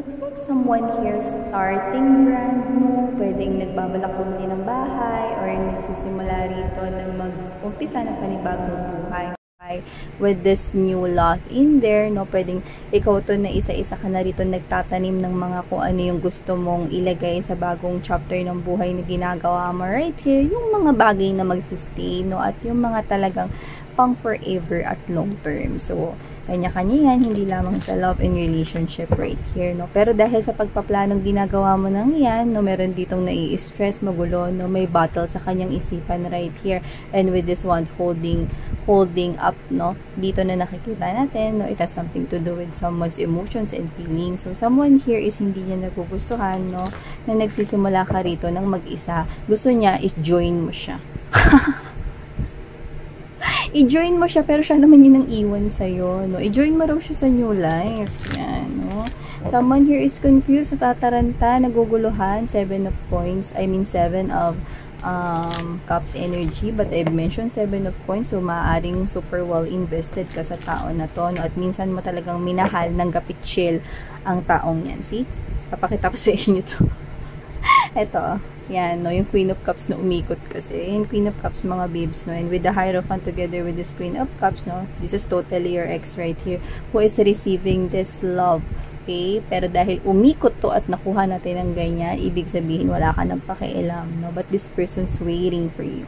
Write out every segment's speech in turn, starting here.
Looks like someone here starting brand new. Pwedeng nagbabalak bumili ng bahay or nagsisimula rito na mag-umpisa ng panibagong buhay. With this new lot in there, no, pwedeng ikaw to na isa-isa ka na rito nagtatanim ng mga kung ano yung gusto mong ilagay sa bagong chapter ng buhay na ginagawa mo right here. Yung mga bagay na magsistay, no, at yung mga talagang pang forever at long term. So, kanya-kanya yan, hindi lamang sa love and relationship right here, no. Pero dahil sa pagpaplanong ginagawa mo nang yan, no, meron ditong nai-stress, magulo, no, may battle sa kanyang isipan right here. And with this one's holding up, no, dito na nakikita natin, no, it has something to do with someone's emotions and feelings. So, someone here is hindi niya nagugustuhan, no, na nagsisimula ka rito ng mag-isa. Gusto niya, i-join mo siya. I-join mo siya, pero siya naman yun ang iwan sa'yo, no? I-join mo raw siya sa new life. Yan, no? Someone here is confused, natataranta, naguguluhan, 7 of coins, I mean 7 of cups energy, but I've mentioned 7 of coins, so maaaring super well invested ka sa tao na to, no? At minsan mo talagang minahal ng gapit-chill ang taong yan. See? Papakita ko sa inyo to. Eto, yan, no, yung Queen of Cups na umikot kasi. Yung Queen of Cups, mga babes, no, and with the Hierophant together with this Queen of Cups, no, this is totally your ex right here who is receiving this love, okay? Pero dahil umikot to at nakuha natin ng ganyan, ibig sabihin wala ka ng pakialam, no, but this person's waiting for you.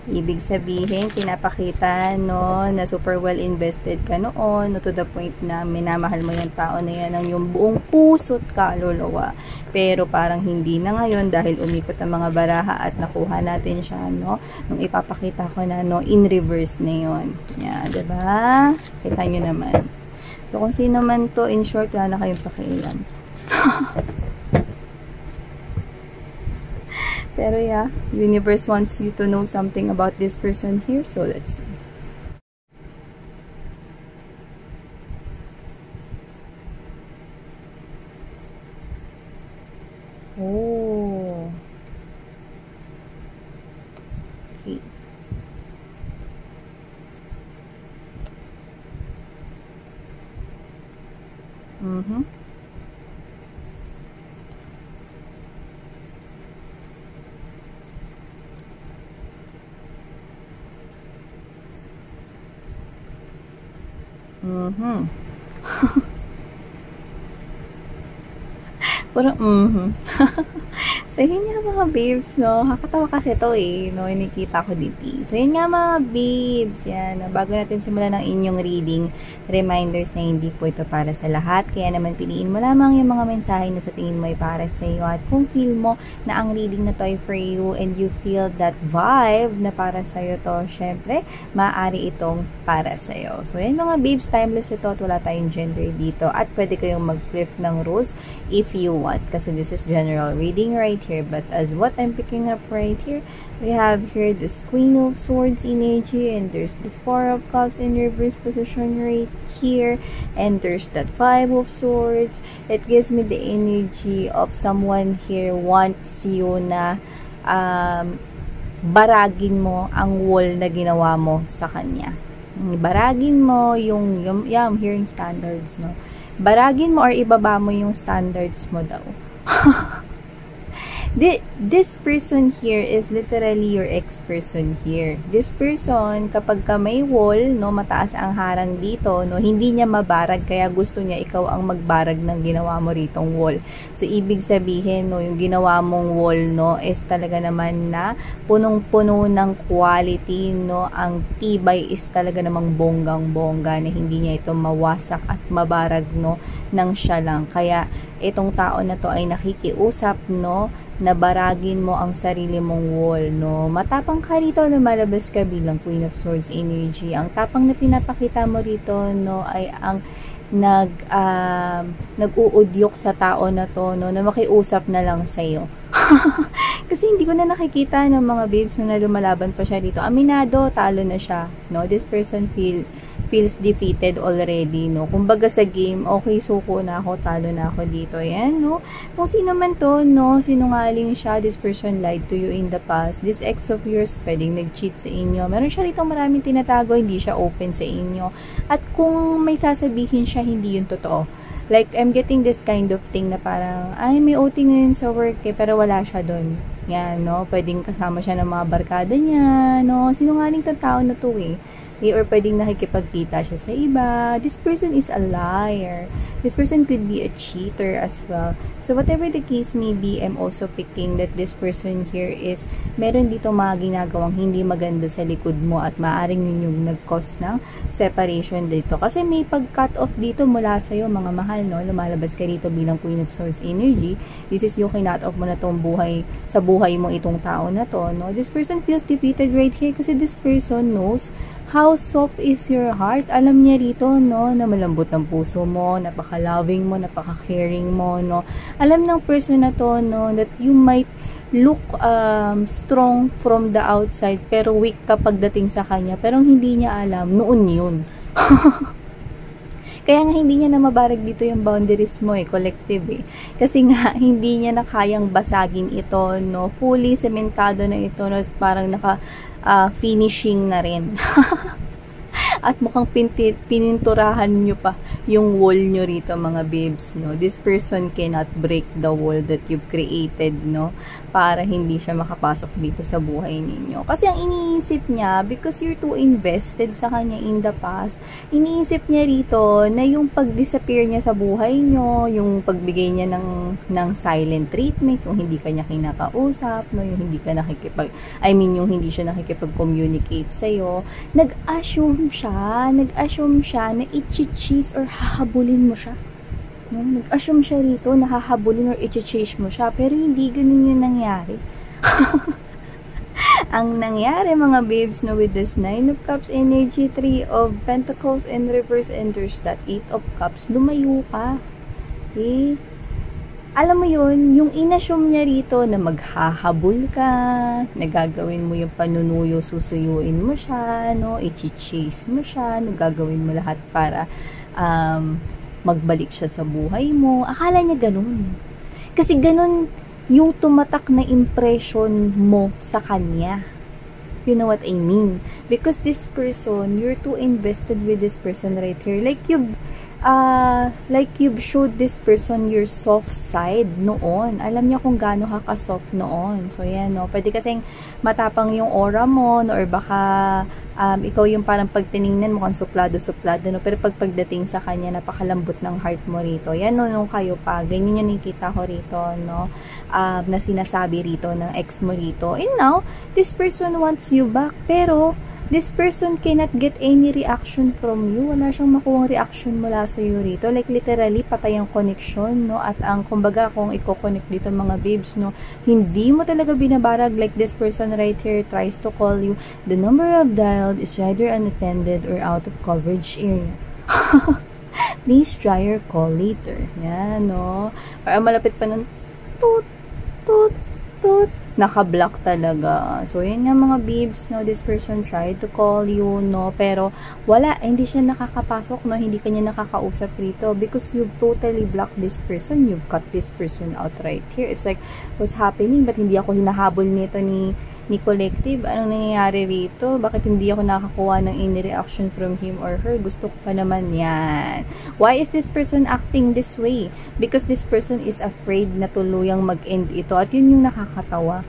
Ibig sabihin, pinapakita, no, na super well invested ka noon, no, to the point na minamahal mo yung tao na yan ng yung buong puso't kaluluwa. Pero parang hindi na ngayon dahil umikot ang mga baraha at nakuha natin siya, no, nung ipapakita ko na, no, in reverse na yun. Yan, diba? Kita nyo naman. So, kung sino man to, in short, wala na kayong pakialam. Pero yeah, universe wants you to know something about this person here. So let's see. Oh. Okay. Parang, So, yun nga mga babes, no? Kakatawa kasi to eh, no? Inikita ko dito. So, yun nga mga babes, yan. Bago natin simulan ng inyong reading, reminders na hindi po ito para sa lahat. Kaya naman piliin mo lamang yung mga mensahe na sa tingin mo ay para sa iyo. At kung feel mo na ang reading na to ay for you and you feel that vibe na para sa iyo to, syempre, maaari itong para sa iyo. So, yan mga babes, timeless ito at wala tayong gender dito. At pwede kayong mag-flip ng rules if you want. Kasi this is general reading right here. But as what I'm picking up right here, we have here this Queen of Swords energy, and there's this 4 of Cups in reverse position right here, and there's that 5 of Swords. It gives me the energy of someone here wants you na baragin mo ang wall na ginawa mo sa kanya. Baragin mo yung I'm hearing standards, no? Baragin mo or ibaba mo yung standards mo daw. This person here is literally your ex-person here. This person, kapag ka may wall, no, mataas ang harang dito, no, hindi niya mabarag, kaya gusto niya ikaw ang magbarag ng ginawa mo ritong wall. So, ibig sabihin, no, yung ginawa mong wall, no, is talaga naman na punong-puno ng quality, no, ang tibay is talaga namang bonggang-bongga na hindi niya ito mawasak at mabarag, no, ng siya lang. Kaya, itong tao na to ay nakikiusap, no, na baragin mo ang sarili mong wall, no. Matapang ka rito, lumalabas ka bilang Queen of Swords energy. Ang tapang na pinapakita mo rito, no, ay ang nag-uudyok sa tao na to, no, na makiusap na lang sa'yo. Kasi hindi ko na nakikita ng mga babes na lumalaban pa siya dito. Aminado, talo na siya, no. This person feels defeated already, no? Kumbaga sa game, okay, suko na ako, talo na ako dito. Ayan, no? Kung sino man to, no? Sinungaling siya, this person lied to you in the past. This ex of yours, pwedeng nag-cheat sa inyo. Meron siya rito maraming tinatago, hindi siya open sa inyo. At kung may sasabihin siya, hindi yun totoo. Like, I'm getting this kind of thing na parang, ay, may OT ngayon sa work eh, pero wala siya doon. Yan, no? Pwedeng kasama siya ng mga barkada niya, no? Sinungaling tong tao na to eh. Or pwedeng nakikipagkita siya sa iba. This person is a liar. This person could be a cheater as well. So, whatever the case may be, I'm also picking that this person here is, meron dito mga ginagawang hindi maganda sa likod mo at maaring yun yung nag-cause ng separation dito. Kasi may pag-cut off dito mula sa'yo, mga mahal, no? Lumalabas ka dito bilang Queen of Swords energy. This is yung kinat off mo na tong buhay, sa buhay mo itong tao na to, no? This person feels defeated right here kasi this person knows how soft is your heart. Alam niya rito, no, na malambot ang puso mo, napaka-loving mo, napaka-caring mo, no. Alam ng person na to, no, that you might look strong from the outside, pero weak kapag dating sa kanya. Pero hindi niya alam, noon yun. Kaya nga hindi niya na mabarag dito yung boundaries mo eh, collective eh. Kasi nga, hindi niya na kayang basagin ito, no. Fully sementado na ito, no, parang finishing na rin. At mukhang pininturahan nyo pa yung wall nyo rito, mga babes, no? This person cannot break the wall that you've created, no? Para hindi siya makapasok dito sa buhay ninyo. Kasi ang iniisip niya, because you're too invested sa kanya in the past, iniisip niya rito na yung pag-disappear niya sa buhay nyo, yung pagbigay niya ng silent treatment, yung hindi ka niya kinakausap, no? Yung hindi ka yung hindi siya nakikipag-communicate sa'yo, nag-assume siya na i-cheese or hahabulin mo siya. No? Nag-assume siya rito na hahabulin or i-chase mo siya, pero hindi ganun yung nangyari. Ang nangyari, mga babes, no, with this 9 of Cups energy, 3 of Pentacles in reverse, and there's that 8 of Cups, lumayo ka. Okay? Alam mo yun, yung inassume niya rito na maghahabol ka, nagagawin mo yung panunuyo, susuyuin mo siya, no, i-chase mo siya, nagagawin mo lahat para magbalik siya sa buhay mo. Akala niya ganun. Kasi ganun yung tumatak na impression mo sa kanya. You know what I mean? Because this person, you're too invested with this person right here. Like you've showed this person your soft side noon. Alam niya kung gaano ka ka-soft noon. So, yan, no. Pwede kasing matapang yung aura mo, no, or baka ikaw yung parang pagtiningnan mo kung suplado-suplado, no. Pero pagdating sa kanya, napakalambot ng heart mo rito. Yan, no, nung kayo pa. Ganyan yung nakikita ko rito, no. Na sinasabi rito ng ex mo rito. And now, this person wants you back. Pero, this person cannot get any reaction from you. Wala siyang makuhang reaction mula sa iyo rito. Like, literally, patay ang connection, no? At ang, kumbaga, kung i-connect dito, mga babes, no? Hindi mo talaga binabarag. Like, this person right here tries to call you. The number of dialed is either unattended or out of coverage area. Please try your call later. Yan, no? Or malapit pa ng toot, toot, toot. Naka-block talaga. So, yun nga, mga babes, no, this person tried to call you, no, pero wala, hindi siya nakakapasok, no, hindi kanya nakakausap rito because you've totally blocked this person, you've cut this person out right here. It's like, what's happening? Ba't hindi ako hinahabol nito ni collective? Anong nangyayari rito? Bakit hindi ako nakakuha ng any reaction from him or her? Gusto ko pa naman yan. Why is this person acting this way? Because this person is afraid na tuluyang mag-end ito. At yun yung nakakatawa.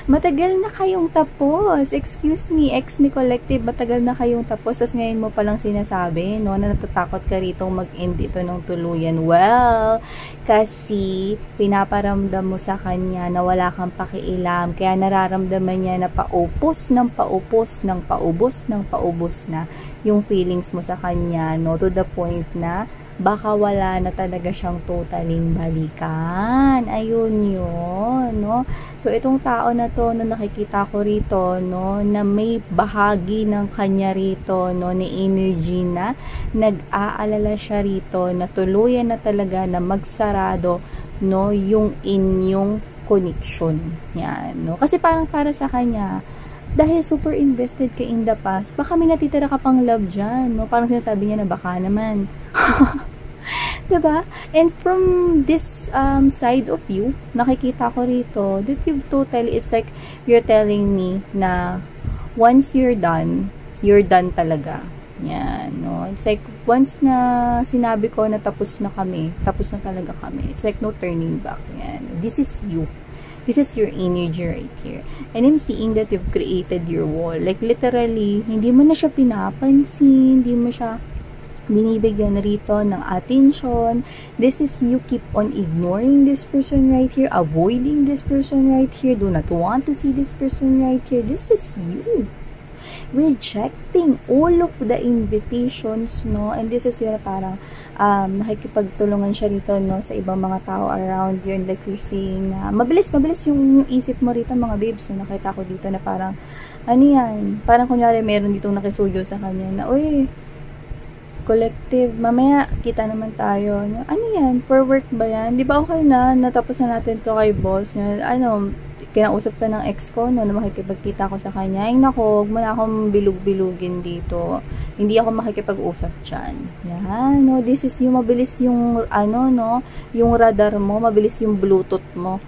Matagal na kayong tapos. Excuse me, ex ni collective, matagal na kayong tapos. Tapos ngayon mo palang sinasabi, no, na natatakot ka rito mag-end ito ng tuluyan. Well, kasi pinaparamdam mo sa kanya na wala kang pakialam. Kaya nararamdaman niya na paupos ng paupos ng paubos ng paubos na yung feelings mo sa kanya, no, to the point na baka wala na talaga siyang totaling balikan. Ayun yun, no? So, itong tao na to, no, nakikita ko rito, no, na may bahagi ng kanya rito, no, ni energy na nag-aalala siya rito, na tuluyan na talaga na magsarado, no, yung inyong connection. Yan, no? Kasi parang para sa kanya, dahil super invested ka in the past, baka may natitira ka pang love dyan, no? Parang sinasabi niya na baka naman. Diba? And from this side of you, nakikita ko rito, that you've totally, it's like you're telling me na once you're done talaga. Yan, no? It's like, once na sinabi ko na tapos na talaga kami. It's like no turning back. Yan. This is you. This is your energy right here. And I'm seeing that you've created your wall. Like, literally, hindi mo na siya pinapansin, hindi mo siya binibigyan rito ng attention. This is you keep on ignoring this person right here, avoiding this person right here, do not want to see this person right here. This is you. Rejecting all of the invitations, no? And this is yun, parang nakikipagtulungan siya rito, no, sa ibang mga tao around you, and like you're saying na mabilis yung isip mo rito, mga babes. So nakita ko dito na parang ano yan, parang kunyari meron ditong nakisuyo sa kanya na, uy, collective, mamaya kita naman tayo. Ano yan? For work ba yan? Di ba okay na? Natapos na natin to kay boss. Ano, kinausap ka ng ex ko, no, na makikipagkita ko sa kanya. Ay nako, huwag mo na akong bilug-bilugin dito. Hindi ako makikipag-usap dyan. Yan, no, this is yung mabilis yung, ano, no, yung radar mo, mabilis yung bluetooth mo.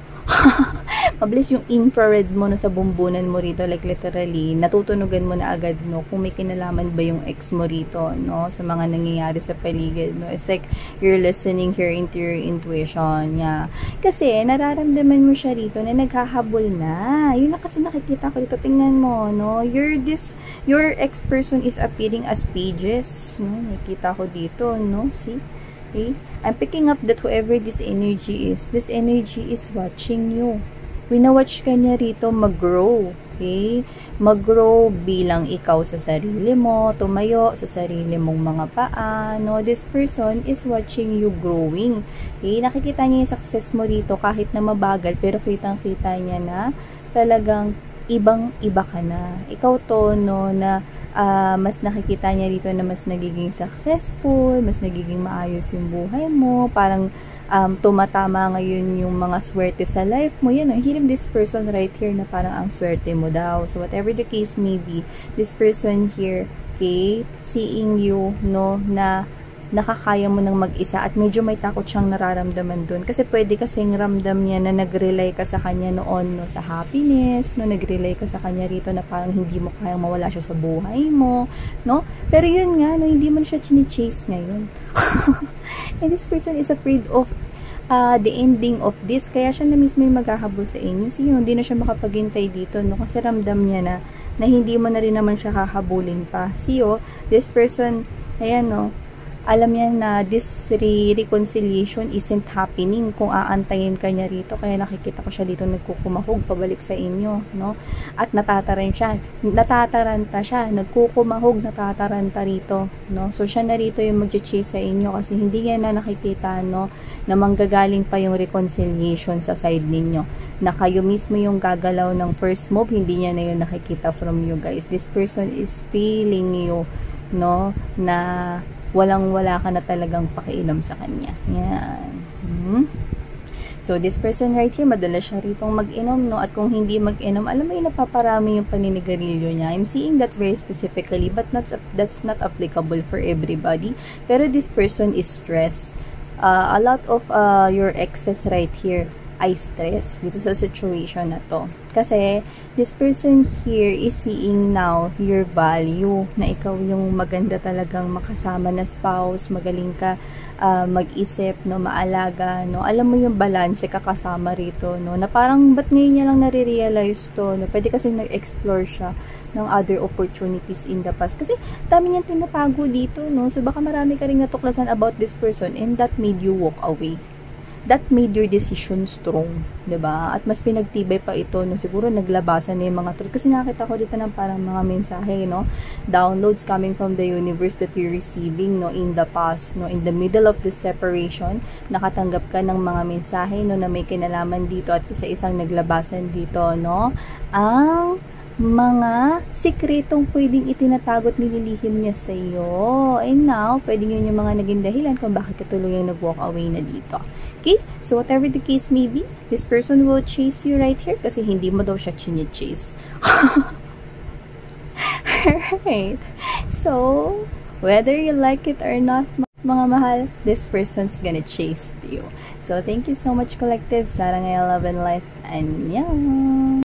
Mabilis yung infrared mo, no, sa bumbunan mo rito, like literally natutunugan mo na agad, no, kung may kinalaman ba yung ex mo rito, no, sa mga nangyayari sa paligid, no. It's like you're listening here into your intuition, yeah. Kasi nararamdaman mo siya rito na naghahabol na. Yun na kasi nakikita ko dito. Tingnan mo, no, your ex person is appearing as pages, no, nakikita ko dito, no, see. Okay? I'm picking up that whoever this energy is watching you. Winawatch ka niya rito mag-grow. Okay? Mag-grow bilang ikaw sa sarili mo, tumayo sa sarili mong mga paa. No? This person is watching you growing. Okay? Nakikita niya yung success mo rito kahit na mabagal, pero kitang-kita niya na talagang ibang-iba ka na. Ikaw to, no, na mas nakikita niya dito na mas nagiging successful, mas nagiging maayos yung buhay mo, parang tumatama ngayon yung mga swerte sa life mo. Yan, hearing this person right here na parang ang swerte mo daw. So whatever the case may be, this person here, okay, seeing you, no, na nakakaya mo ng mag-isa at medyo may takot siyang nararamdaman dun. Kasi pwede kasing ramdam niya na nag-rely ka sa kanya noon, no, sa happiness, no, nag-rely ka sa kanya rito na parang hindi mo kayang mawala siya sa buhay mo, no? Pero yun nga, no, hindi mo siya chine-chase ngayon. And this person is afraid of the ending of this. Kaya siya na mismo yung maghahabol sa inyo. So yun, hindi na siya makapaghintay dito, no? Kasi ramdam niya na hindi mo na rin naman siya hahabulin pa. See, oh, this person, ayan, no, alam niya na this reconciliation isn't happening kung aantayin ka niya rito. Kaya nakikita ko siya dito nagkukumahog pabalik sa inyo, no? At natataranta siya, nagkukumahog, natataranta rito, no? So siya na rito yung mag-chase sa inyo kasi hindi niya na nakikita, no, na manggagaling pa yung reconciliation sa side ninyo, na kayo mismo yung gagalaw ng first move, hindi niya na yun nakikita from you guys. This person is feeling you, no, na walang-wala ka na talagang pakialam sa kanya. Yan. So, this person right here, madalas siya ritong mag-inom, no? At kung hindi mag-inom, alam mo yung napaparami yung paninigarilyo niya. I'm seeing that very specifically, but that's not applicable for everybody. Pero this person is stressed. A lot of your exes right here ay stress dito sa situation na to. Kasi, this person here is seeing now your value, na ikaw yung maganda talagang makasama na spouse, magaling ka mag-isip, no, maalaga, no, alam mo yung balance kakasama rito, no, na parang ba't ngayon niya lang nare-realize to, no, pwede kasi nag-explore siya ng other opportunities in the past. Kasi dami niyang tinatago dito, no, so baka marami ka rin natuklasan about this person and that made you walk away. That made your decision strong, diba? At mas pinagtibay pa ito, no? Siguro naglabasan na yung mga truth. Kasi nakita ko dito ng parang mga mensahe, no? Downloads coming from the universe that you're receiving, no? In the past, no? In the middle of the separation, nakatanggap ka ng mga mensahe, no? Na may kinalaman dito at isa-isang naglabasan dito, no? Ang mga sikretong pwedeng itinatago at nililihim niya sa iyo. And now, pwedeng yun yung mga naging dahilan kung bakit katuluyang nag-walk away na dito. Okay? So, whatever the case may be, this person will chase you right here kasi hindi mo daw siya chine-chase. Alright. So, whether you like it or not, mga mahal, this person's gonna chase you. So, thank you so much, Collective. Sarang Love and Life. And yeah.